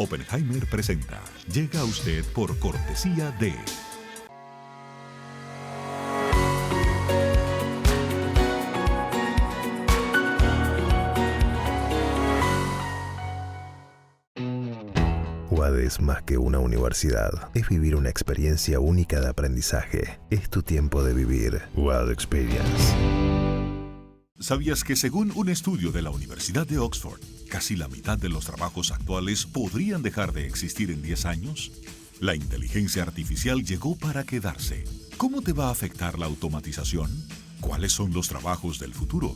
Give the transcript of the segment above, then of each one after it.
Oppenheimer presenta. Llega a usted por cortesía de... UAD es más que una universidad. Es vivir una experiencia única de aprendizaje. Es tu tiempo de vivir. UAD Experience. ¿Sabías que según un estudio de la Universidad de Oxford, casi la mitad de los trabajos actuales podrían dejar de existir en 10 años? La inteligencia artificial llegó para quedarse. ¿Cómo te va a afectar la automatización? ¿Cuáles son los trabajos del futuro?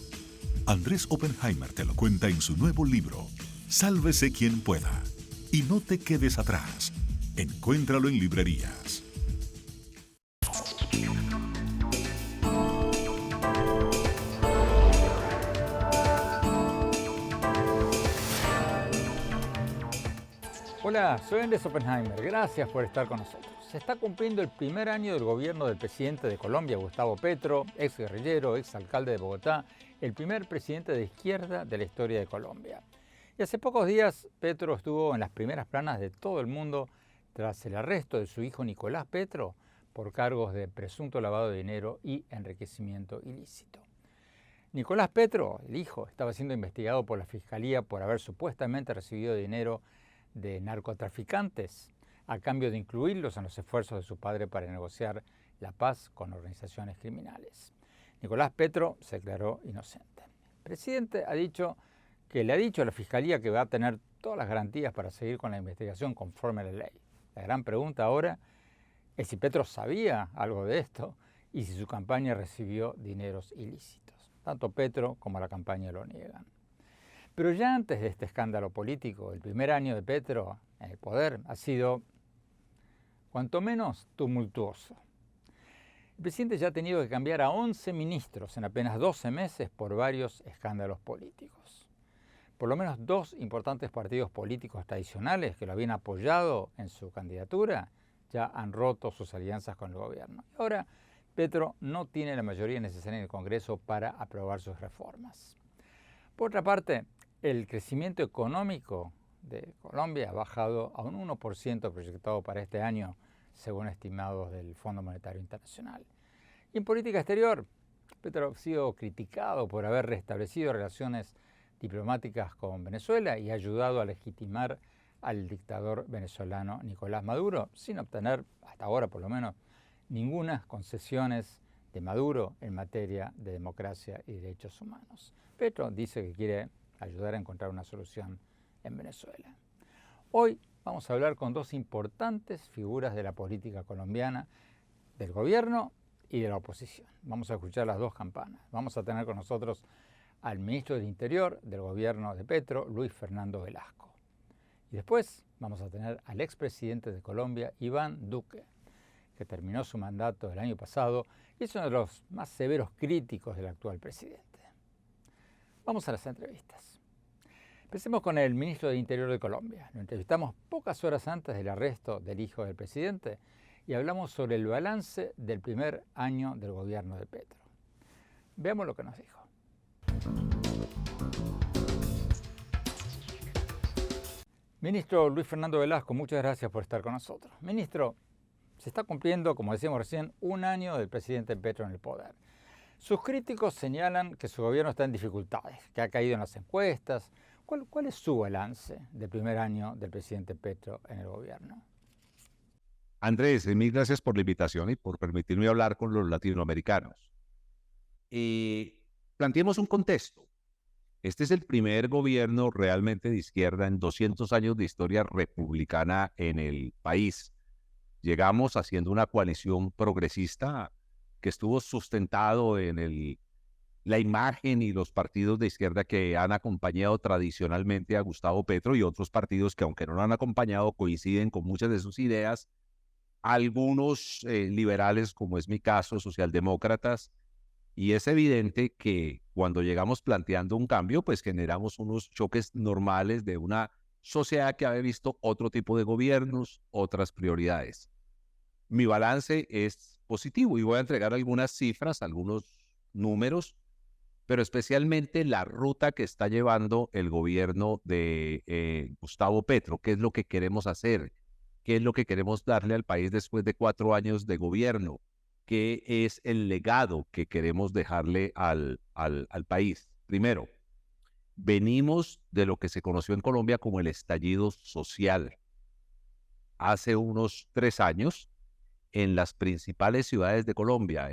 Andrés Oppenheimer te lo cuenta en su nuevo libro, Sálvese quien pueda. Y no te quedes atrás. Encuéntralo en librerías. Hola, soy Andrés Oppenheimer. Gracias por estar con nosotros. Se está cumpliendo el primer año del gobierno del presidente de Colombia, Gustavo Petro, ex guerrillero, ex alcalde de Bogotá, el primer presidente de izquierda de la historia de Colombia. Y hace pocos días Petro estuvo en las primeras planas de todo el mundo tras el arresto de su hijo Nicolás Petro por cargos de presunto lavado de dinero y enriquecimiento ilícito. Nicolás Petro, el hijo, estaba siendo investigado por la Fiscalía por haber supuestamente recibido dinero de narcotraficantes a cambio de incluirlos en los esfuerzos de su padre para negociar la paz con organizaciones criminales. Nicolás Petro se declaró inocente. El presidente le ha dicho a la Fiscalía que va a tener todas las garantías para seguir con la investigación conforme a la ley. La gran pregunta ahora es si Petro sabía algo de esto y si su campaña recibió dineros ilícitos. Tanto Petro como la campaña lo niegan. Pero ya antes de este escándalo político, el primer año de Petro en el poder ha sido, cuanto menos, tumultuoso. El presidente ya ha tenido que cambiar a 11 ministros en apenas 12 meses por varios escándalos políticos. Por lo menos 2 importantes partidos políticos tradicionales que lo habían apoyado en su candidatura ya han roto sus alianzas con el gobierno. Y ahora Petro no tiene la mayoría necesaria en el Congreso para aprobar sus reformas. Por otra parte, el crecimiento económico de Colombia ha bajado a un 1% proyectado para este año, según estimados del Fondo Monetario Internacional. Y en política exterior, Petro ha sido criticado por haber restablecido relaciones diplomáticas con Venezuela y ha ayudado a legitimar al dictador venezolano Nicolás Maduro, sin obtener, hasta ahora por lo menos, ninguna concesiones de Maduro en materia de democracia y derechos humanos. Petro dice que quiere ayudar a encontrar una solución en Venezuela. Hoy vamos a hablar con 2 importantes figuras de la política colombiana, del gobierno y de la oposición. Vamos a escuchar las 2 campanas. Vamos a tener con nosotros al ministro del Interior del gobierno de Petro, Luis Fernando Velasco. Y después vamos a tener al expresidente de Colombia, Iván Duque, que terminó su mandato el año pasado y es uno de los más severos críticos del actual presidente. Vamos a las entrevistas. Empecemos con el ministro del Interior de Colombia. Lo entrevistamos pocas horas antes del arresto del hijo del presidente y hablamos sobre el balance del primer año del gobierno de Petro. Veamos lo que nos dijo. Ministro Luis Fernando Velasco, muchas gracias por estar con nosotros. Ministro, se está cumpliendo, como decíamos recién, un año del presidente Petro en el poder. Sus críticos señalan que su gobierno está en dificultades, que ha caído en las encuestas. ¿Cuál es su balance del primer año del presidente Petro en el gobierno? Andrés, mil gracias por la invitación y por permitirme hablar con los latinoamericanos. Planteemos un contexto. Este es el primer gobierno realmente de izquierda en 200 años de historia republicana en el país. Llegamos haciendo una coalición progresista que estuvo sustentado en la imagen y los partidos de izquierda que han acompañado tradicionalmente a Gustavo Petro y otros partidos que, aunque no lo han acompañado, coinciden con muchas de sus ideas. Algunos liberales, como es mi caso, socialdemócratas, y es evidente que cuando llegamos planteando un cambio, pues generamos unos choques normales de una sociedad que había visto otro tipo de gobiernos, otras prioridades. Mi balance es positivo y voy a entregar algunas cifras, algunos números pero especialmente la ruta que está llevando el gobierno de Gustavo Petro. ¿Qué es lo que queremos hacer? ¿Qué es lo que queremos darle al país después de 4 años de gobierno? ¿Qué es el legado que queremos dejarle al país? Primero, venimos de lo que se conoció en Colombia como el estallido social. Hace unos 3 años, en las principales ciudades de Colombia,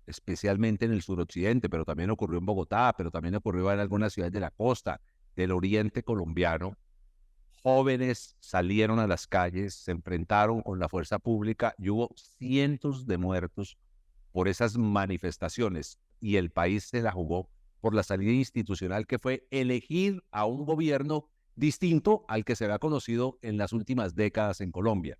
especialmente en el suroccidente, pero también ocurrió en Bogotá, pero también ocurrió en algunas ciudades de la costa, del oriente colombiano, jóvenes salieron a las calles, se enfrentaron con la fuerza pública y hubo cientos de muertos por esas manifestaciones, y el país se la jugó por la salida institucional, que fue elegir a un gobierno distinto al que se había conocido en las últimas décadas en Colombia.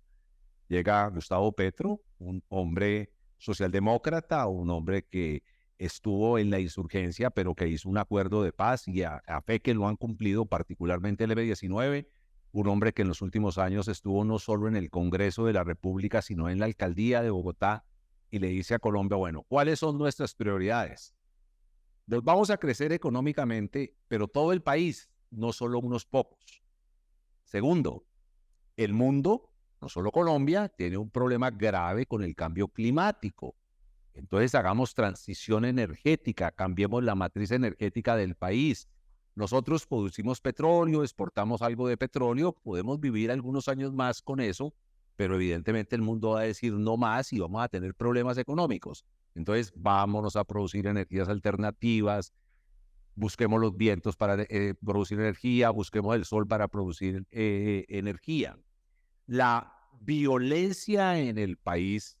Llega Gustavo Petro, un hombre socialdemócrata, un hombre que estuvo en la insurgencia, pero que hizo un acuerdo de paz y a fe que lo han cumplido, particularmente el M-19, un hombre que en los últimos años estuvo no solo en el Congreso de la República, sino en la alcaldía de Bogotá, y le dice a Colombia, bueno, ¿cuáles son nuestras prioridades? Nos vamos a crecer económicamente, pero todo el país, no solo unos pocos. Segundo, el mundo, no solo Colombia, tiene un problema grave con el cambio climático. Entonces hagamos transición energética, cambiemos la matriz energética del país. Nosotros producimos petróleo, exportamos algo de petróleo, podemos vivir algunos años más con eso, pero evidentemente el mundo va a decir no más y vamos a tener problemas económicos. Entonces vámonos a producir energías alternativas, busquemos los vientos para producir energía, busquemos el sol para producir energía. La violencia en el país,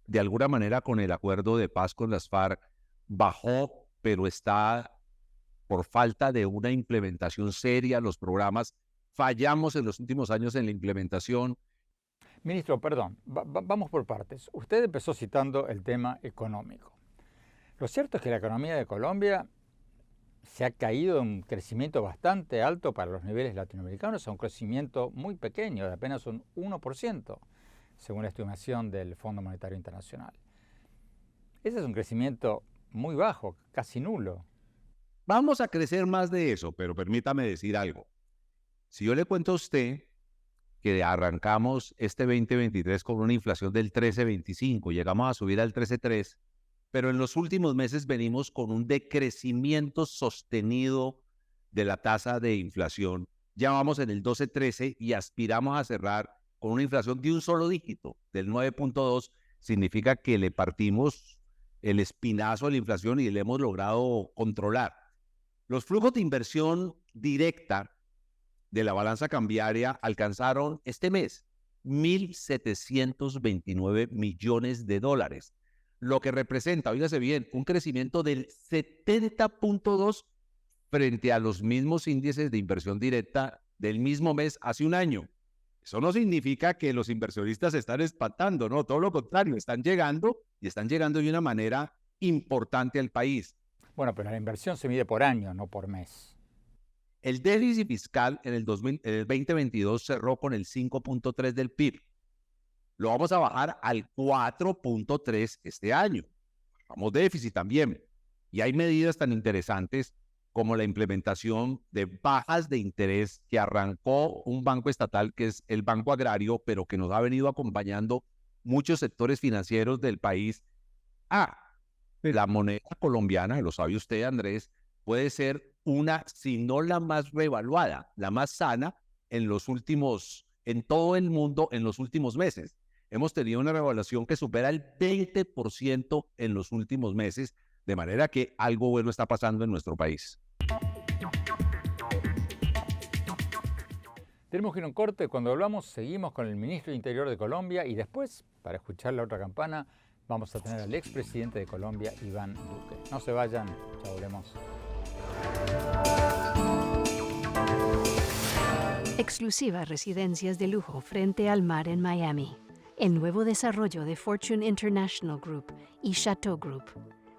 de alguna manera con el acuerdo de paz con las FARC, bajó, pero está por falta de una implementación seria. Los programas, fallamos en los últimos años en la implementación. Ministro, perdón, vamos por partes. Usted empezó citando el tema económico. Lo cierto es que la economía de Colombia se ha caído en un crecimiento bastante alto para los niveles latinoamericanos, a un crecimiento muy pequeño, de apenas un 1%, según la estimación del Fondo Monetario Internacional. Ese es un crecimiento muy bajo, casi nulo. Vamos a crecer más de eso, pero permítame decir algo. Si yo le cuento a usted que arrancamos este 2023 con una inflación del 13.25, llegamos a subir al 13.3, pero en los últimos meses venimos con un decrecimiento sostenido de la tasa de inflación. Ya vamos en el 12.13 y aspiramos a cerrar con una inflación de un solo dígito, del 9.2, significa que le partimos el espinazo a la inflación y le hemos logrado controlar. Los flujos de inversión directa de la balanza cambiaria alcanzaron este mes 1.729 millones de dólares, lo que representa, oígase bien, un crecimiento del 70.2 frente a los mismos índices de inversión directa del mismo mes hace un año. Eso no significa que los inversionistas se están espantando, no, todo lo contrario, están llegando y están llegando de una manera importante al país. Bueno, pero la inversión se mide por año, no por mes. El déficit fiscal en el 2022 cerró con el 5.3 del PIB. Lo vamos a bajar al 4.3 este año. Bajamos déficit también. Y hay medidas tan interesantes como la implementación de bajas de interés que arrancó un banco estatal que es el Banco Agrario, pero que nos ha venido acompañando muchos sectores financieros del país. La moneda colombiana, lo sabe usted, Andrés, puede ser una, si no la más revaluada, la más sana en todo el mundo en los últimos meses. Hemos tenido una revaluación que supera el 20% en los últimos meses, de manera que algo bueno está pasando en nuestro país. Tenemos que ir a un corte. Cuando hablamos, seguimos con el ministro de Interior de Colombia y después, para escuchar la otra campana, vamos a tener al expresidente de Colombia, Iván Duque. No se vayan, ya volvemos. Exclusivas residencias de lujo frente al mar en Miami. El nuevo desarrollo de Fortune International Group y Chateau Group.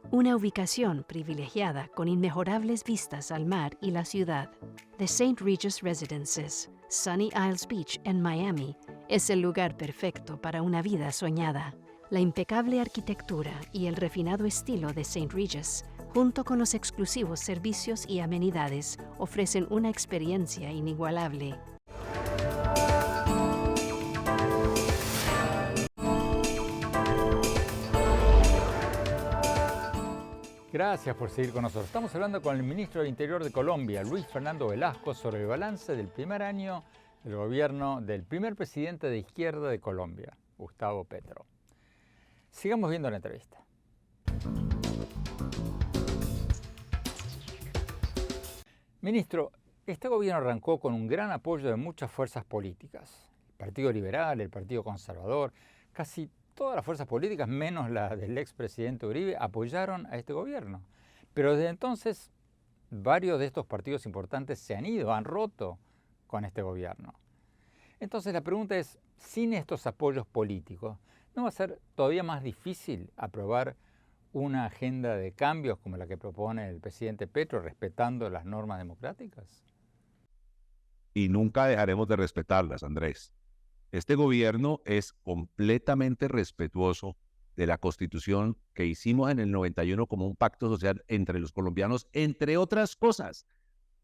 Una ubicación privilegiada con inmejorables vistas al mar y la ciudad. The St. Regis Residences, Sunny Isles Beach en Miami, es el lugar perfecto para una vida soñada. La impecable arquitectura y el refinado estilo de St. Regis junto con los exclusivos servicios y amenidades, ofrecen una experiencia inigualable. Gracias por seguir con nosotros. Estamos hablando con el ministro del Interior de Colombia, Luis Fernando Velasco, sobre el balance del primer año del gobierno del primer presidente de izquierda de Colombia, Gustavo Petro. Sigamos viendo la entrevista. Ministro, este gobierno arrancó con un gran apoyo de muchas fuerzas políticas. El Partido Liberal, el Partido Conservador, casi todas las fuerzas políticas, menos la del expresidente Uribe, apoyaron a este gobierno. Pero desde entonces, varios de estos partidos importantes se han ido, han roto con este gobierno. Entonces la pregunta es, sin estos apoyos políticos, ¿no va a ser todavía más difícil aprobar una agenda de cambios como la que propone el presidente Petro, respetando las normas democráticas? Y nunca dejaremos de respetarlas, Andrés. Este gobierno es completamente respetuoso de la Constitución que hicimos en el 91 como un pacto social entre los colombianos, entre otras cosas,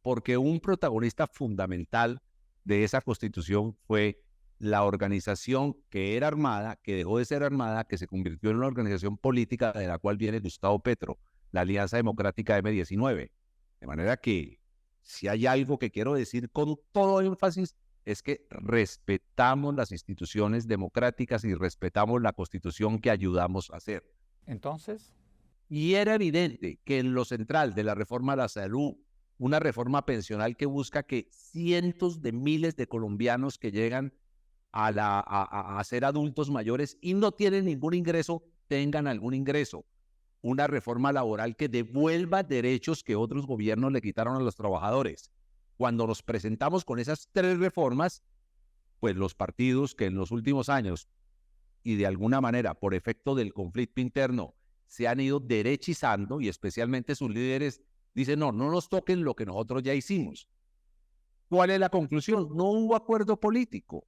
porque un protagonista fundamental de esa Constitución fue la organización que era armada, que dejó de ser armada, que se convirtió en una organización política de la cual viene Gustavo Petro, la Alianza Democrática M19. De manera que, si hay algo que quiero decir con todo énfasis, es que respetamos las instituciones democráticas y respetamos la Constitución que ayudamos a hacer. Entonces, y era evidente que en lo central de la reforma a la salud, una reforma pensional que busca que cientos de miles de colombianos que llegan a ser adultos mayores y no tienen ningún ingreso, tengan algún ingreso. Una reforma laboral que devuelva derechos que otros gobiernos le quitaron a los trabajadores. Cuando nos presentamos con esas tres reformas, pues los partidos que en los últimos años y de alguna manera por efecto del conflicto interno se han ido derechizando y especialmente sus líderes dicen no nos toquen lo que nosotros ya hicimos. ¿Cuál es la conclusión? No hubo acuerdo político.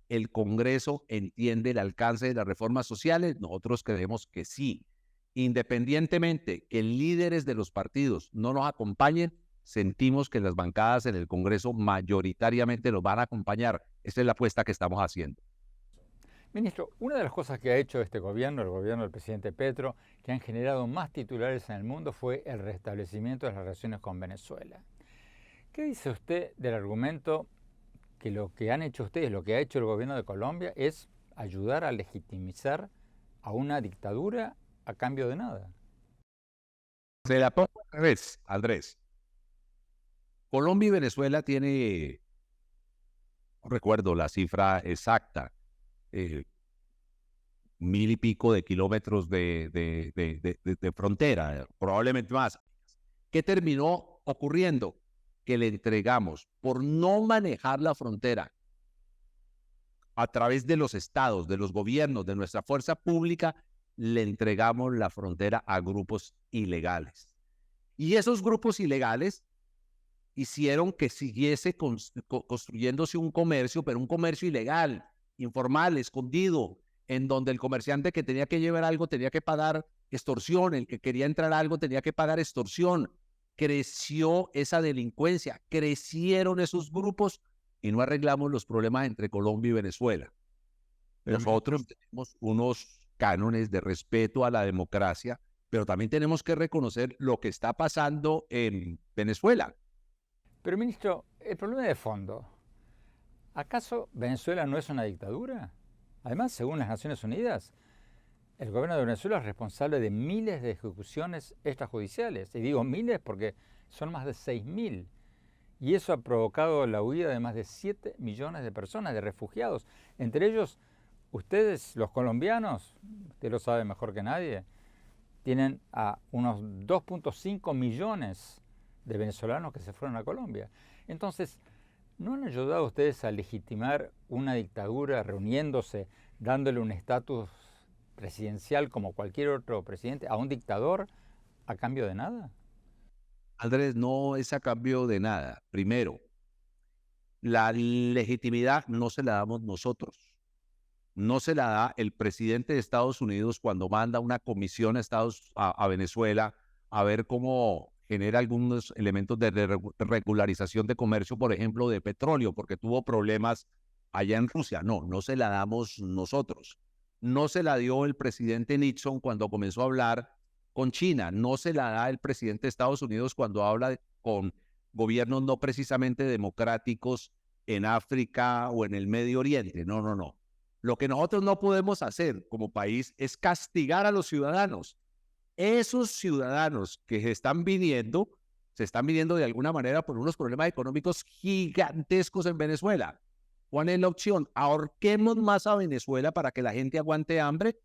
El Congreso entiende el alcance de las reformas sociales, nosotros creemos que sí. Independientemente que líderes de los partidos no nos acompañen, sentimos que las bancadas en el Congreso mayoritariamente nos van a acompañar. Esa es la apuesta que estamos haciendo. Ministro, una de las cosas que ha hecho este gobierno, el gobierno del presidente Petro, que han generado más titulares en el mundo, fue el restablecimiento de las relaciones con Venezuela. ¿Qué dice usted del argumento que lo que han hecho ustedes, lo que ha hecho el gobierno de Colombia, es ayudar a legitimizar a una dictadura a cambio de nada? Se la pongo al revés, Andrés. Colombia y Venezuela tiene, no recuerdo la cifra exacta, 1000 y pico de kilómetros de frontera, probablemente más. ¿Qué terminó ocurriendo? Que le entregamos, por no manejar la frontera a través de los estados, de los gobiernos, de nuestra fuerza pública, le entregamos la frontera a grupos ilegales. Y esos grupos ilegales hicieron que siguiese construyéndose un comercio, pero un comercio ilegal, informal, escondido, en donde el comerciante que tenía que llevar algo tenía que pagar extorsión, el que quería entrar a algo tenía que pagar extorsión. Creció esa delincuencia, crecieron esos grupos y no arreglamos los problemas entre Colombia y Venezuela. Nosotros tenemos unos cánones de respeto a la democracia, pero también tenemos que reconocer lo que está pasando en Venezuela. Pero, ministro, el problema de fondo, ¿acaso Venezuela no es una dictadura? Además, según las Naciones Unidas, el gobierno de Venezuela es responsable de miles de ejecuciones extrajudiciales. Y digo miles porque son más de 6.000. Y eso ha provocado la huida de más de 7 millones de personas, de refugiados. Entre ellos, ustedes, los colombianos, usted lo sabe mejor que nadie, tienen a unos 2.5 millones de venezolanos que se fueron a Colombia. Entonces, ¿no han ayudado ustedes a legitimar una dictadura reuniéndose, dándole un estatus presidencial como cualquier otro presidente a un dictador a cambio de nada? Andrés, no es a cambio de nada. Primero, la legitimidad no se la damos nosotros. No se la da el presidente de Estados Unidos cuando manda una comisión a Venezuela a ver cómo genera algunos elementos de regularización de comercio, por ejemplo, de petróleo, porque tuvo problemas allá en Rusia. No, no se la damos nosotros. No se la dio el presidente Nixon cuando comenzó a hablar con China. No se la da el presidente de Estados Unidos cuando habla con gobiernos no precisamente democráticos en África o en el Medio Oriente. No, no, no. Lo que nosotros no podemos hacer como país es castigar a los ciudadanos. Esos ciudadanos que se están viniendo de alguna manera por unos problemas económicos gigantescos en Venezuela. ¿Cuál es la opción? ¿Ahorquemos más a Venezuela para que la gente aguante hambre?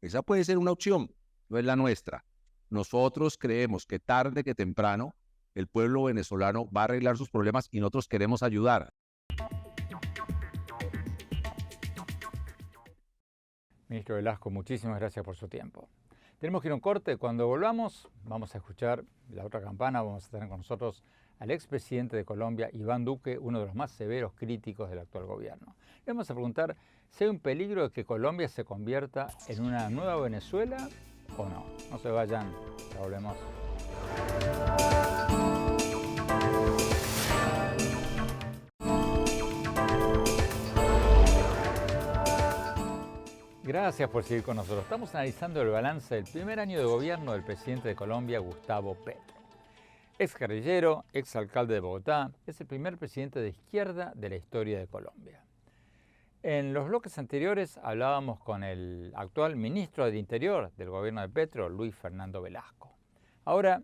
Esa puede ser una opción, no es la nuestra. Nosotros creemos que tarde que temprano el pueblo venezolano va a arreglar sus problemas y nosotros queremos ayudar. Ministro Velasco, muchísimas gracias por su tiempo. Tenemos que ir a un corte. Cuando volvamos, vamos a escuchar la otra campana. Vamos a tener con nosotros al expresidente de Colombia, Iván Duque, uno de los más severos críticos del actual gobierno. Le vamos a preguntar si hay un peligro de que Colombia se convierta en una nueva Venezuela o no. No se vayan, ya volvemos. Gracias por seguir con nosotros. Estamos analizando el balance del primer año de gobierno del presidente de Colombia, Gustavo Petro. Ex guerrillero, ex alcalde de Bogotá, es el primer presidente de izquierda de la historia de Colombia. En los bloques anteriores hablábamos con el actual ministro del Interior del gobierno de Petro, Luis Fernando Velasco. Ahora,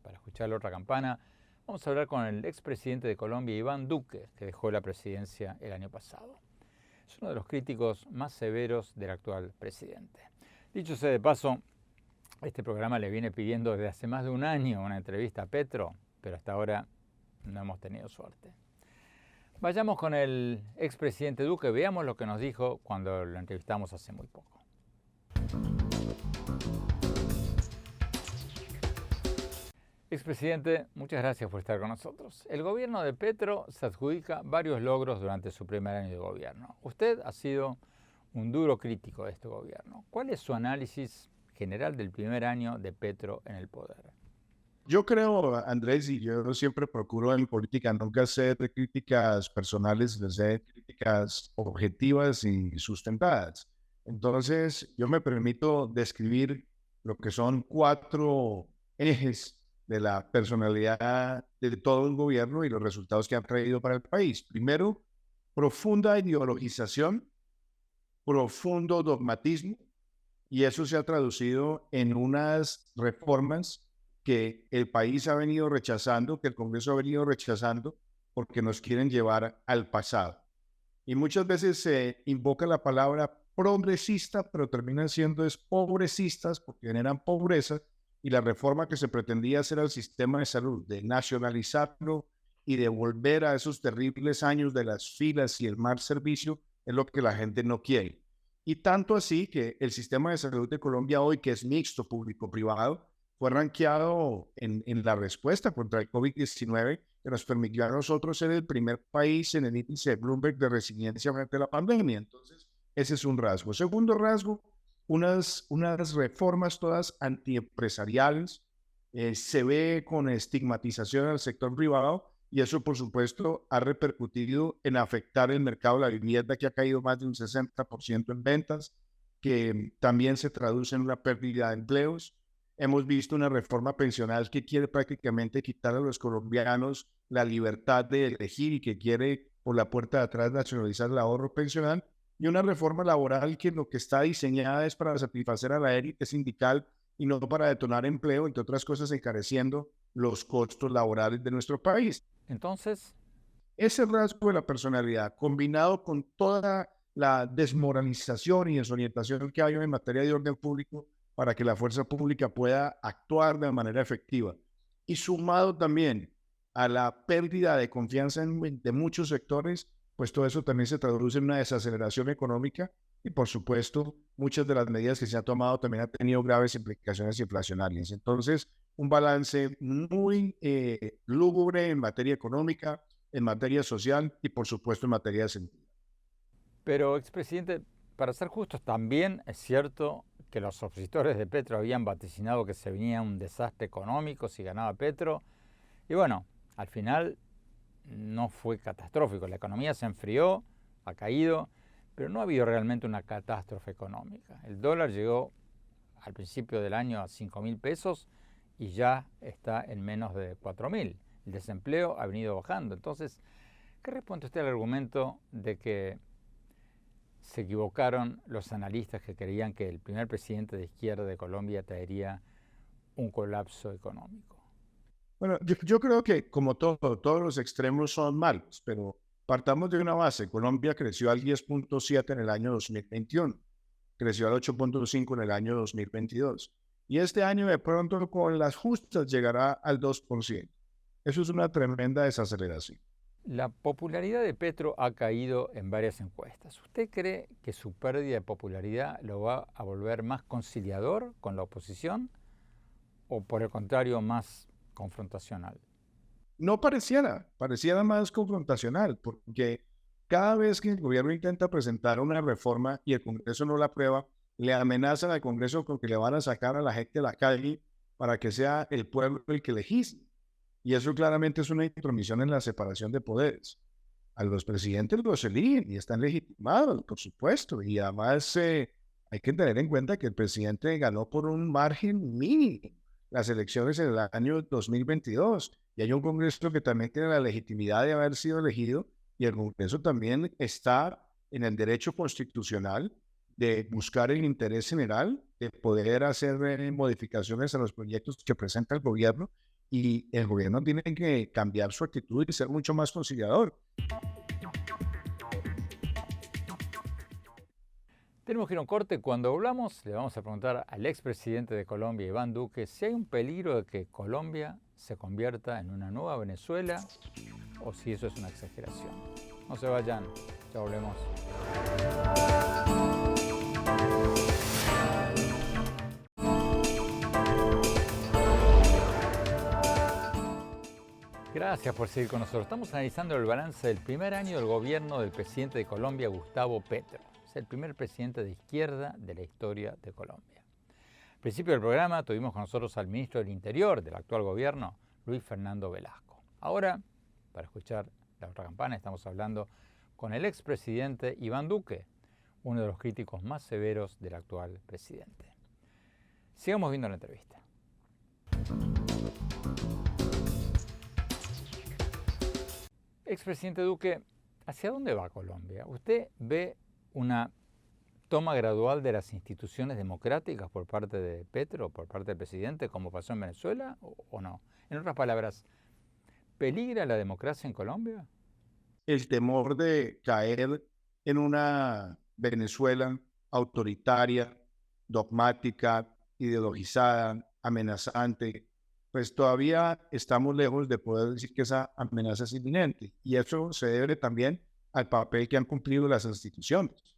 para escuchar la otra campana, vamos a hablar con el expresidente de Colombia, Iván Duque, que dejó la presidencia el año pasado. Es uno de los críticos más severos del actual presidente. Dicho sea de paso, este programa le viene pidiendo desde hace más de un año una entrevista a Petro, pero hasta ahora no hemos tenido suerte. Vayamos con el expresidente Duque, veamos lo que nos dijo cuando lo entrevistamos hace muy poco. Expresidente, muchas gracias por estar con nosotros. El gobierno de Petro se adjudica varios logros durante su primer año de gobierno. Usted ha sido un duro crítico de este gobierno. ¿Cuál es su análisis general del primer año de Petro en el poder? Yo creo, Andrés, y yo siempre procuro en política nunca hacer críticas personales, sino hacer críticas objetivas y sustentadas. Entonces, yo me permito describir lo que son 4 ejes de la personalidad de todo el gobierno y los resultados que han traído para el país. Primero, profunda ideologización, profundo dogmatismo, y eso se ha traducido en unas reformas que el país ha venido rechazando, que el Congreso ha venido rechazando, porque nos quieren llevar al pasado. Y muchas veces se invoca la palabra progresista, pero terminan siendo pobrecistas porque generan pobreza, y la reforma que se pretendía hacer al sistema de salud, de nacionalizarlo y de volver a esos terribles años de las filas y el mal servicio, es lo que la gente no quiere. Y tanto así que el sistema de salud de Colombia hoy, que es mixto, público-privado, fue rankeado en la respuesta contra el COVID-19, que nos permitió a nosotros ser el primer país en el índice de Bloomberg de resiliencia frente a la pandemia. Entonces, ese es un rasgo. Segundo rasgo, unas reformas todas antiempresariales, se ve con estigmatización al sector privado, y eso, por supuesto, ha repercutido en afectar el mercado de la vivienda, que ha caído más de un 60% en ventas, que también se traduce en una pérdida de empleos. Hemos visto una reforma pensional que quiere prácticamente quitar a los colombianos la libertad de elegir y que quiere por la puerta de atrás nacionalizar el ahorro pensional, y una reforma laboral que lo que está diseñada es para satisfacer a la élite sindical y no para detonar empleo, entre otras cosas encareciendo los costos laborales de nuestro país. Entonces, ese rasgo de la personalidad, combinado con toda la desmoralización y desorientación que hay en materia de orden público para que la fuerza pública pueda actuar de manera efectiva, y sumado también a la pérdida de confianza de muchos sectores, pues todo eso también se traduce en una desaceleración económica, y por supuesto muchas de las medidas que se han tomado también han tenido graves implicaciones inflacionarias. Entonces, un balance muy lúgubre en materia económica, en materia social y por supuesto en materia de seguridad. Pero, expresidente, para ser justos, también es cierto que los opositores de Petro habían vaticinado que se venía un desastre económico si ganaba Petro. Y bueno, al final no fue catastrófico. La economía se enfrió, ha caído, pero no ha habido realmente una catástrofe económica. El dólar llegó al principio del año a 5.000 pesos y ya está en menos de 4.000. El desempleo ha venido bajando. Entonces, ¿qué responde usted al argumento de que se equivocaron los analistas que creían que el primer presidente de izquierda de Colombia traería un colapso económico? Bueno, yo creo que como todo, todos los extremos son malos, pero partamos de una base. Colombia creció al 10.7 en el año 2021, creció al 8.5 en el año 2022. Y este año de pronto con las justas llegará al 2%. Eso es una tremenda desaceleración. La popularidad de Petro ha caído en varias encuestas. ¿Usted cree que su pérdida de popularidad lo va a volver más conciliador con la oposición o por el contrario más confrontacional? No pareciera más confrontacional, porque cada vez que el gobierno intenta presentar una reforma y el Congreso no la aprueba, le amenazan al Congreso con que le van a sacar a la gente a la calle para que sea el pueblo el que legisle. Y eso claramente es una intromisión en la separación de poderes. A los presidentes los eligen y están legitimados, por supuesto. Y además hay que tener en cuenta que el presidente ganó por un margen mínimo las elecciones en el año 2022. Y hay un Congreso que también tiene la legitimidad de haber sido elegido. Y el Congreso también está en el derecho constitucional de buscar el interés general, de poder hacer modificaciones a los proyectos que presenta el gobierno. Y el gobierno tiene que cambiar su actitud y ser mucho más conciliador. Tenemos que ir a un corte. Cuando volvamos, le vamos a preguntar al expresidente de Colombia, Iván Duque, si hay un peligro de que Colombia se convierta en una nueva Venezuela o si eso es una exageración. No se vayan, ya volvemos. Gracias por seguir con nosotros. Estamos analizando el balance del primer año del gobierno del presidente de Colombia, Gustavo Petro. Es el primer presidente de izquierda de la historia de Colombia. Al principio del programa tuvimos con nosotros al ministro del Interior del actual gobierno, Luis Fernando Velasco. Ahora, para escuchar la otra campana, estamos hablando con el expresidente Iván Duque, uno de los críticos más severos del actual presidente. Sigamos viendo la entrevista. Expresidente Duque, ¿hacia dónde va Colombia? ¿Usted ve una toma gradual de las instituciones democráticas por parte de Petro, por parte del presidente, como pasó en Venezuela, o no? En otras palabras, ¿peligra la democracia en Colombia? El temor de caer en una Venezuela autoritaria, dogmática, ideologizada, amenazante, pues todavía estamos lejos de poder decir que esa amenaza es inminente. Y eso se debe también al papel que han cumplido las instituciones.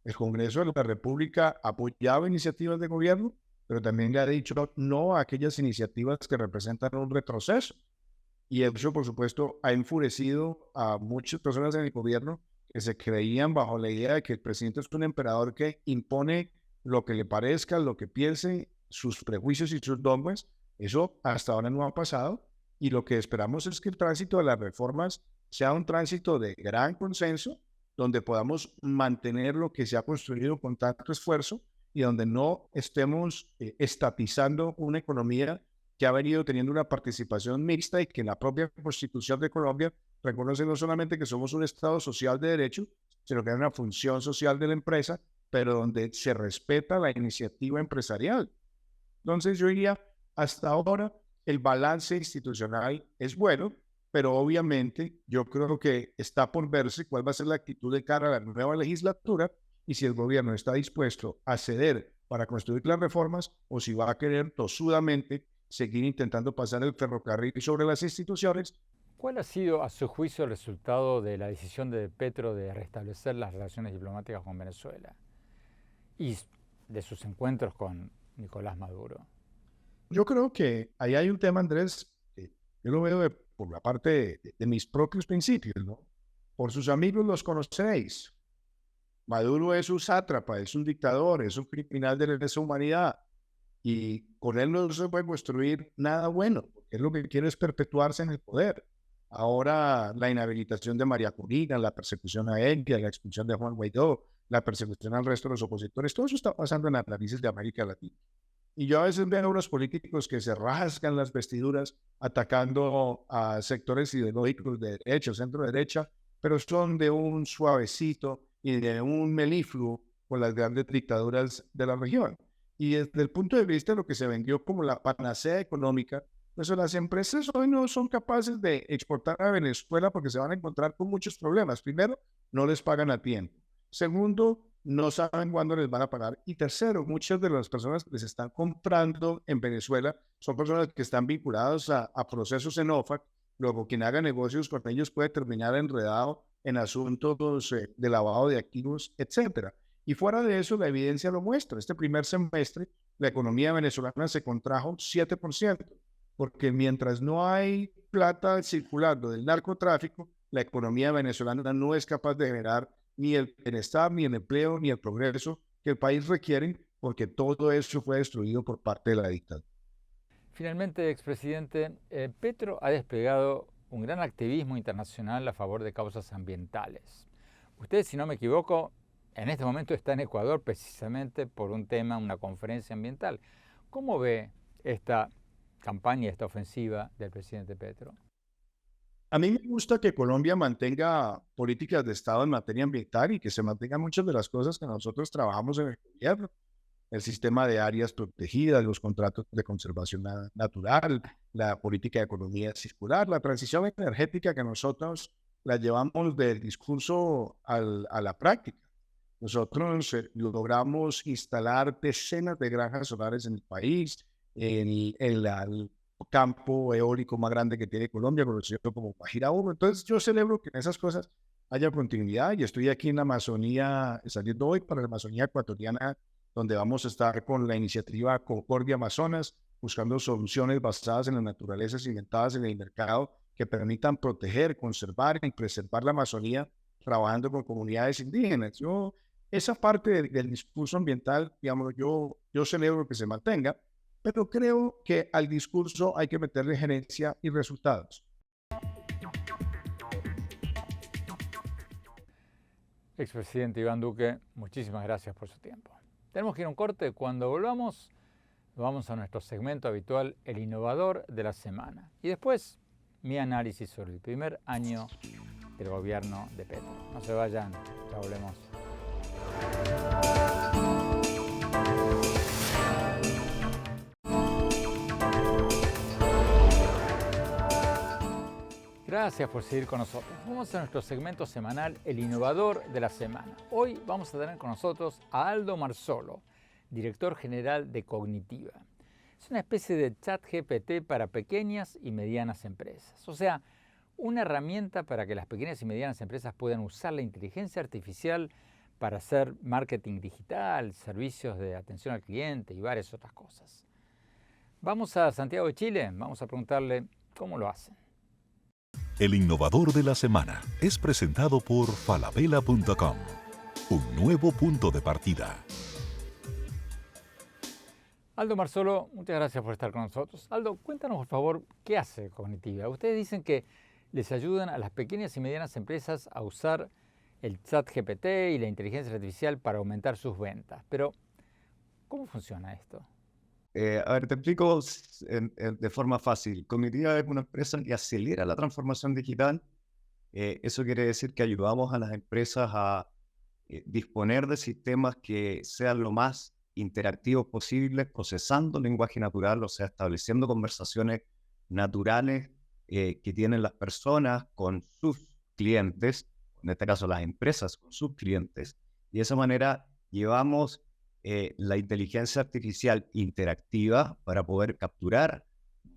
El Congreso de la República ha apoyado iniciativas de gobierno, pero también le ha dicho no a aquellas iniciativas que representan un retroceso. Y eso, por supuesto, ha enfurecido a muchas personas en el gobierno que se creían bajo la idea de que el presidente es un emperador que impone lo que le parezca, lo que piense, sus prejuicios y sus dogmas. Eso hasta ahora no ha pasado y lo que esperamos es que el tránsito de las reformas sea un tránsito de gran consenso, donde podamos mantener lo que se ha construido con tanto esfuerzo y donde no estemos estatizando una economía que ha venido teniendo una participación mixta y que la propia Constitución de Colombia reconoce no solamente que somos un Estado social de derecho, sino que hay una función social de la empresa, pero donde se respeta la iniciativa empresarial. Entonces yo diría, hasta ahora el balance institucional es bueno, pero obviamente yo creo que está por verse cuál va a ser la actitud de cara a la nueva legislatura y si el gobierno está dispuesto a ceder para construir las reformas o si va a querer tosudamente seguir intentando pasar el ferrocarril sobre las instituciones. ¿Cuál ha sido, a su juicio, el resultado de la decisión de Petro de restablecer las relaciones diplomáticas con Venezuela y de sus encuentros con Nicolás Maduro? Yo creo que ahí hay un tema, Andrés, que yo lo veo por la parte de mis propios principios, ¿no? Por sus amigos los conoceréis. Maduro es un sátrapa, es un dictador, es un criminal de lesa humanidad. Y con él no se puede construir nada bueno, porque él lo que quiere es perpetuarse en el poder. Ahora la inhabilitación de María Corina, la persecución a ella, la expulsión de Juan Guaidó, la persecución al resto de los opositores, todo eso está pasando en las países de América Latina. Y yo a veces veo a unos políticos que se rasgan las vestiduras atacando a sectores ideológicos de derecha o centro derecha, pero son de un suavecito y de un melifluo con las grandes dictaduras de la región. Y desde el punto de vista de lo que se vendió como la panacea económica, pues las empresas hoy no son capaces de exportar a Venezuela porque se van a encontrar con muchos problemas. Primero, no les pagan a tiempo. Segundo, no saben cuándo les van a pagar. Y tercero, muchas de las personas que les están comprando en Venezuela son personas que están vinculadas a procesos en OFAC. Luego, quien haga negocios con ellos puede terminar enredado en asuntos de lavado de activos, etcétera. Y fuera de eso, la evidencia lo muestra. Este primer semestre, la economía venezolana se contrajo 7%, porque mientras no hay plata circulando del narcotráfico, la economía venezolana no es capaz de generar ni el bienestar, ni el empleo, ni el progreso que el país requiere, porque todo eso fue destruido por parte de la dictadura. Finalmente, expresidente, Petro ha desplegado un gran activismo internacional a favor de causas ambientales. Usted, si no me equivoco, en este momento está en Ecuador precisamente por un tema, una conferencia ambiental. ¿Cómo ve esta campaña, esta ofensiva del presidente Petro? A mí me gusta que Colombia mantenga políticas de Estado en materia ambiental y que se mantengan muchas de las cosas que nosotros trabajamos en el gobierno. El sistema de áreas protegidas, los contratos de conservación natural, la política de economía circular, la transición energética que nosotros la llevamos del discurso a la práctica. Nosotros logramos instalar decenas de granjas solares en el país, en el campo eólico más grande que tiene Colombia, conocido como Guajira 1. Entonces yo celebro que en esas cosas haya continuidad y estoy aquí en la Amazonía, saliendo hoy para la Amazonía ecuatoriana, donde vamos a estar con la iniciativa Concordia Amazonas, buscando soluciones basadas en las naturalezas inventadas en el mercado que permitan proteger, conservar y preservar la Amazonía, trabajando con comunidades indígenas. Esa parte del discurso ambiental, digamos, yo celebro que se mantenga, pero creo que al discurso hay que meterle gerencia y resultados. Expresidente Iván Duque, muchísimas gracias por su tiempo. Tenemos que ir a un corte. Cuando volvamos, vamos a nuestro segmento habitual, El Innovador de la Semana. Y después, mi análisis sobre el primer año del gobierno de Petro. No se vayan, ya volvemos. Gracias por seguir con nosotros. Vamos a nuestro segmento semanal, El Innovador de la Semana. Hoy vamos a tener con nosotros a Aldo Marzolo, director general de Cognitiva. Es una especie de chat GPT para pequeñas y medianas empresas. O sea, una herramienta para que las pequeñas y medianas empresas puedan usar la inteligencia artificial para hacer marketing digital, servicios de atención al cliente y varias otras cosas. Vamos a Santiago de Chile, vamos a preguntarle cómo lo hacen. El Innovador de la Semana es presentado por falabella.com, un nuevo punto de partida. Aldo Marzolo, muchas gracias por estar con nosotros. Aldo, cuéntanos por favor, ¿qué hace Cognitiva? Ustedes dicen que les ayudan a las pequeñas y medianas empresas a usar el chat GPT y la inteligencia artificial para aumentar sus ventas. Pero, ¿cómo funciona esto? A ver, te explico de forma fácil. Cognitiva es una empresa que acelera la transformación digital. Eso quiere decir que ayudamos a las empresas a disponer de sistemas que sean lo más interactivos posibles, procesando lenguaje natural, o sea, estableciendo conversaciones naturales que tienen las personas con sus clientes, en este caso las empresas con sus clientes. Y de esa manera llevamos la inteligencia artificial interactiva para poder capturar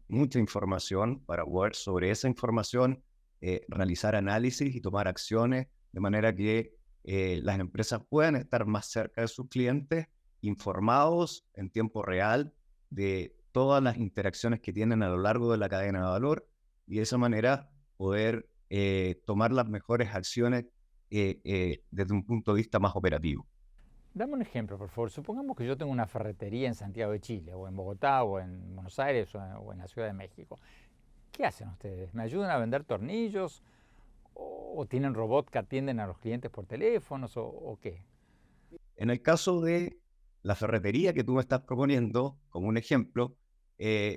mucha información, para poder sobre esa información realizar análisis y tomar acciones, de manera que las empresas puedan estar más cerca de sus clientes, informados en tiempo real de todas las interacciones que tienen a lo largo de la cadena de valor, y de esa manera poder tomar las mejores acciones desde un punto de vista más operativo. Dame un ejemplo, por favor. Supongamos que yo tengo una ferretería en Santiago de Chile, o en Bogotá, o en Buenos Aires, o en la Ciudad de México. ¿Qué hacen ustedes? ¿Me ayudan a vender tornillos? ¿O tienen robots que atienden a los clientes por teléfonos? ¿O qué? En el caso de la ferretería que tú me estás proponiendo, como un ejemplo,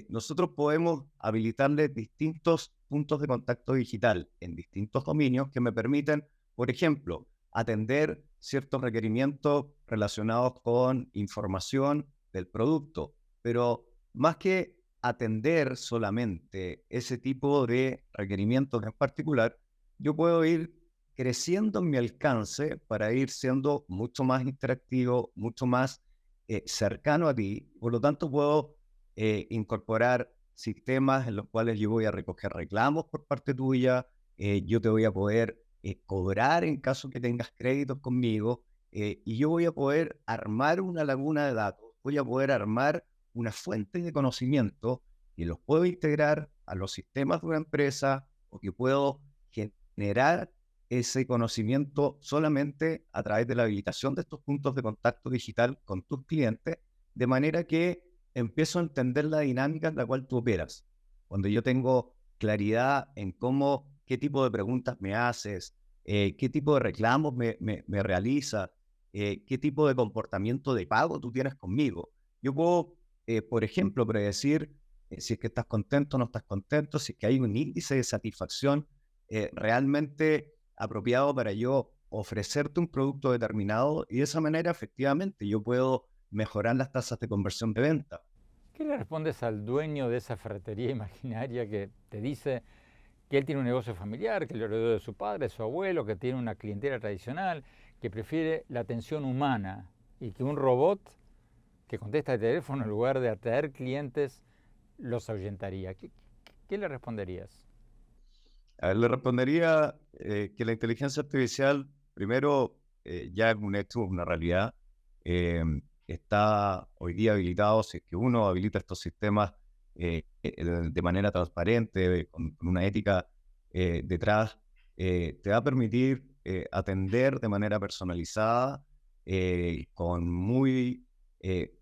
nosotros podemos habilitarle distintos puntos de contacto digital en distintos dominios que me permiten, por ejemplo, atender ciertos requerimientos relacionados con información del producto. Pero más que atender solamente ese tipo de requerimientos en particular, yo puedo ir creciendo en mi alcance para ir siendo mucho más interactivo, mucho más cercano a ti. Por lo tanto, puedo incorporar sistemas en los cuales yo voy a recoger reclamos por parte tuya, yo te voy a poder cobrar en caso que tengas créditos conmigo, y yo voy a poder armar una laguna de datos, voy a poder armar una fuente de conocimiento que los puedo integrar a los sistemas de una empresa o que puedo generar ese conocimiento solamente a través de la habilitación de estos puntos de contacto digital con tus clientes, de manera que empiezo a entender la dinámica en la cual tú operas. Cuando yo tengo claridad en qué tipo de preguntas me haces, qué tipo de reclamos me realizas, qué tipo de comportamiento de pago tú tienes conmigo. Yo puedo, por ejemplo, predecir si es que estás contento o no estás contento, si es que hay un índice de satisfacción realmente apropiado para yo ofrecerte un producto determinado, y de esa manera efectivamente yo puedo mejorar las tasas de conversión de venta. ¿Qué le respondes al dueño de esa ferretería imaginaria que te dice que él tiene un negocio familiar, que lo heredó de su padre, de su abuelo, que tiene una clientela tradicional, que prefiere la atención humana y que un robot que contesta el teléfono en lugar de atraer clientes los ahuyentaría? ¿Qué le responderías? A ver, le respondería que la inteligencia artificial, primero, ya es un hecho, una realidad. Está hoy día habilitado, si es que uno habilita estos sistemas de manera transparente, con una ética detrás, te va a permitir atender de manera personalizada, con muy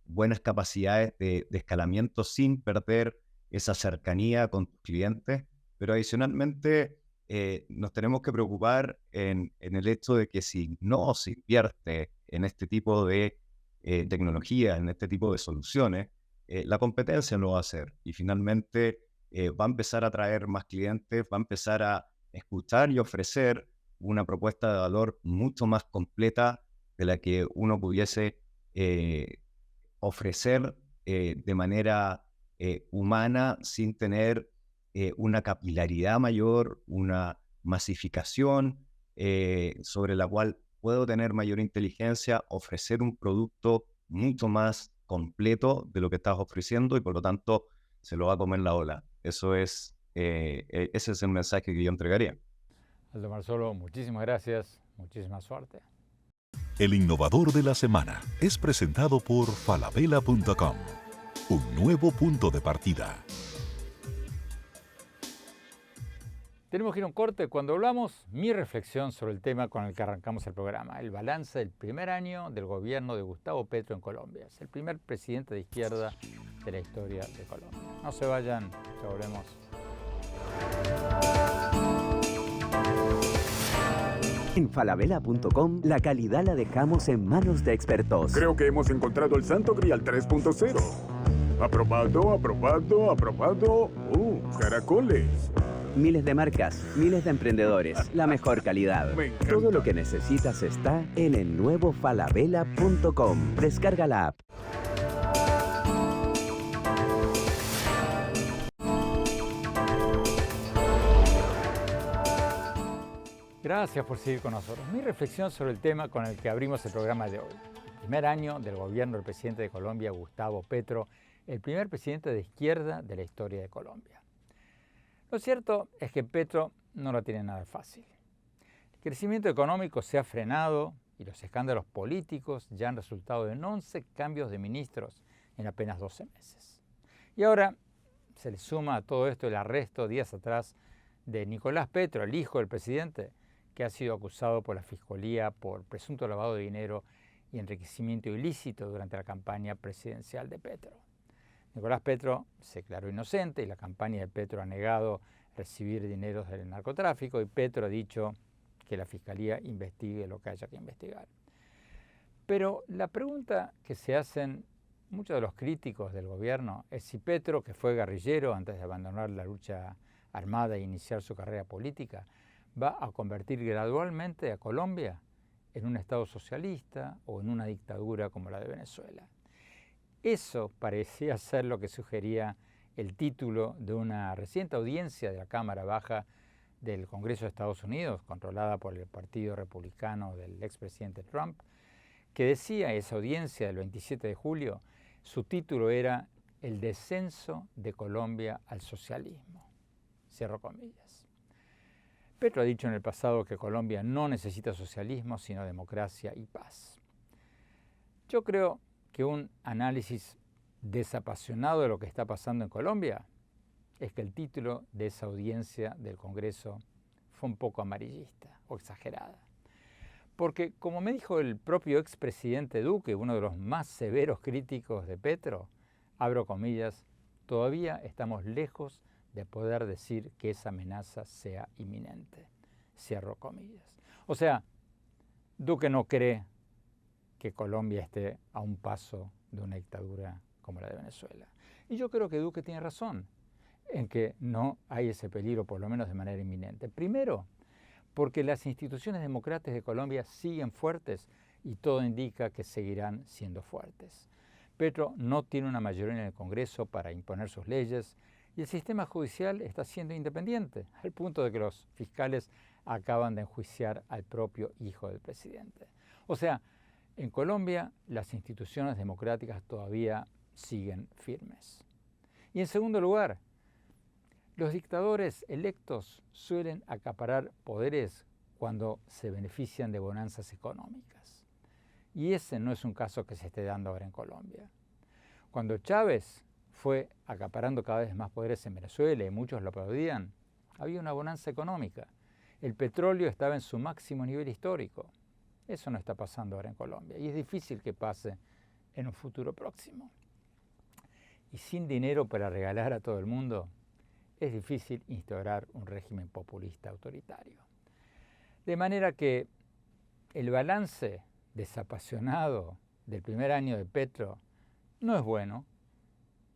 buenas capacidades de escalamiento sin perder esa cercanía con tus clientes. Pero adicionalmente nos tenemos que preocupar en el hecho de que si no se invierte en este tipo de tecnología, en este tipo de soluciones, la competencia lo va a hacer y finalmente va a empezar a traer más clientes, va a empezar a escuchar y ofrecer una propuesta de valor mucho más completa de la que uno pudiese ofrecer de manera humana sin tener una capilaridad mayor, una masificación sobre la cual puedo tener mayor inteligencia, ofrecer un producto mucho más completo de lo que estás ofreciendo y por lo tanto se lo va a comer la ola. Ese es el mensaje que yo entregaría. Aldo Marzolo, muchísimas gracias, muchísima suerte. El innovador de la semana es presentado por falabella.com, un nuevo punto de partida. Tenemos que ir a un corte. Cuando hablamos, mi reflexión sobre el tema con el que arrancamos el programa, el balance del primer año del gobierno de Gustavo Petro en Colombia. Es el primer presidente de izquierda de la historia de Colombia. No se vayan, ya volvemos. En falabella.com la calidad la dejamos en manos de expertos. Creo que hemos encontrado el Santo Grial 3.0. Aprobado, aprobado, aprobado. Caracoles. Miles de marcas, miles de emprendedores, la mejor calidad. Todo lo que necesitas está en el nuevo falabella.com. Descarga la app. Gracias por seguir con nosotros. Mi reflexión sobre el tema con el que abrimos el programa de hoy. El primer año del gobierno del presidente de Colombia, Gustavo Petro, el primer presidente de izquierda de la historia de Colombia. Lo cierto es que Petro no lo tiene nada fácil. El crecimiento económico se ha frenado y los escándalos políticos ya han resultado en 11 cambios de ministros en apenas 12 meses. Y ahora se le suma a todo esto el arresto días atrás de Nicolás Petro, el hijo del presidente, que ha sido acusado por la Fiscalía por presunto lavado de dinero y enriquecimiento ilícito durante la campaña presidencial de Petro. Nicolás Petro se declaró inocente y la campaña de Petro ha negado recibir dineros del narcotráfico y Petro ha dicho que la Fiscalía investigue lo que haya que investigar. Pero la pregunta que se hacen muchos de los críticos del gobierno es si Petro, que fue guerrillero antes de abandonar la lucha armada e iniciar su carrera política, va a convertir gradualmente a Colombia en un Estado socialista o en una dictadura como la de Venezuela. Eso parecía ser lo que sugería el título de una reciente audiencia de la Cámara Baja del Congreso de Estados Unidos, controlada por el Partido Republicano del expresidente Trump, que decía esa audiencia del 27 de julio, su título era El descenso de Colombia al socialismo. Cierro comillas. Petro ha dicho en el pasado que Colombia no necesita socialismo, sino democracia y paz. Yo creo que un análisis desapasionado de lo que está pasando en Colombia es que el título de esa audiencia del Congreso fue un poco amarillista o exagerada. Porque, como me dijo el propio expresidente Duque, uno de los más severos críticos de Petro, abro comillas, todavía estamos lejos de poder decir que esa amenaza sea inminente. Cierro comillas. O sea, Duque no cree que Colombia esté a un paso de una dictadura como la de Venezuela. Y yo creo que Duque tiene razón en que no hay ese peligro, por lo menos de manera inminente. Primero, porque las instituciones democráticas de Colombia siguen fuertes y todo indica que seguirán siendo fuertes. Petro no tiene una mayoría en el Congreso para imponer sus leyes y el sistema judicial está siendo independiente, al punto de que los fiscales acaban de enjuiciar al propio hijo del presidente. O sea, en Colombia las instituciones democráticas todavía siguen firmes. Y en segundo lugar, los dictadores electos suelen acaparar poderes cuando se benefician de bonanzas económicas. Y ese no es un caso que se esté dando ahora en Colombia. Cuando Chávez fue acaparando cada vez más poderes en Venezuela y muchos lo aplaudían, había una bonanza económica. El petróleo estaba en su máximo nivel histórico. Eso no está pasando ahora en Colombia y es difícil que pase en un futuro próximo. Y sin dinero para regalar a todo el mundo, es difícil instaurar un régimen populista autoritario. De manera que el balance desapasionado del primer año de Petro no es bueno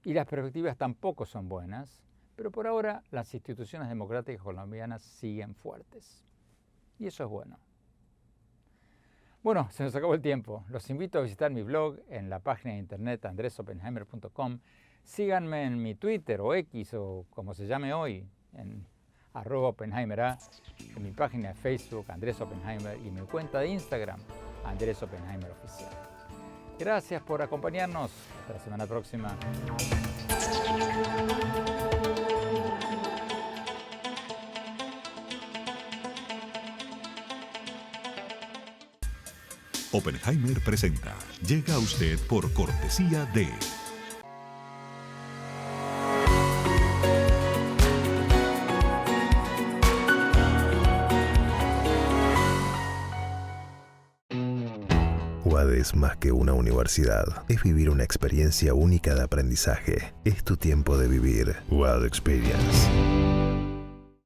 y las perspectivas tampoco son buenas, pero por ahora las instituciones democráticas colombianas siguen fuertes. Y eso es bueno. Bueno, se nos acabó el tiempo. Los invito a visitar mi blog en la página de internet andresopenheimer.com. Síganme en mi Twitter o X o como se llame hoy, en @OppenheimerA, en mi página de Facebook, Andrés Oppenheimer, y mi cuenta de Instagram, Andrés Oppenheimer Oficial. Gracias por acompañarnos. Hasta la semana próxima. Oppenheimer presenta. Llega a usted por cortesía de... UAD es más que una universidad. Es vivir una experiencia única de aprendizaje. Es tu tiempo de vivir. UAD Experience.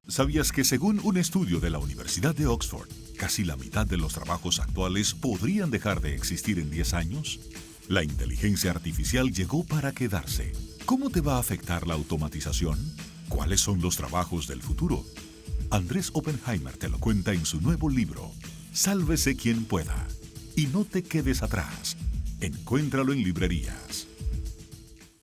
¿Sabías que según un estudio de la Universidad de Oxford, casi la mitad de los trabajos actuales podrían dejar de existir en 10 años? La inteligencia artificial llegó para quedarse. ¿Cómo te va a afectar la automatización? ¿Cuáles son los trabajos del futuro? Andrés Oppenheimer te lo cuenta en su nuevo libro, Sálvese quien pueda. Y no te quedes atrás. Encuéntralo en librerías.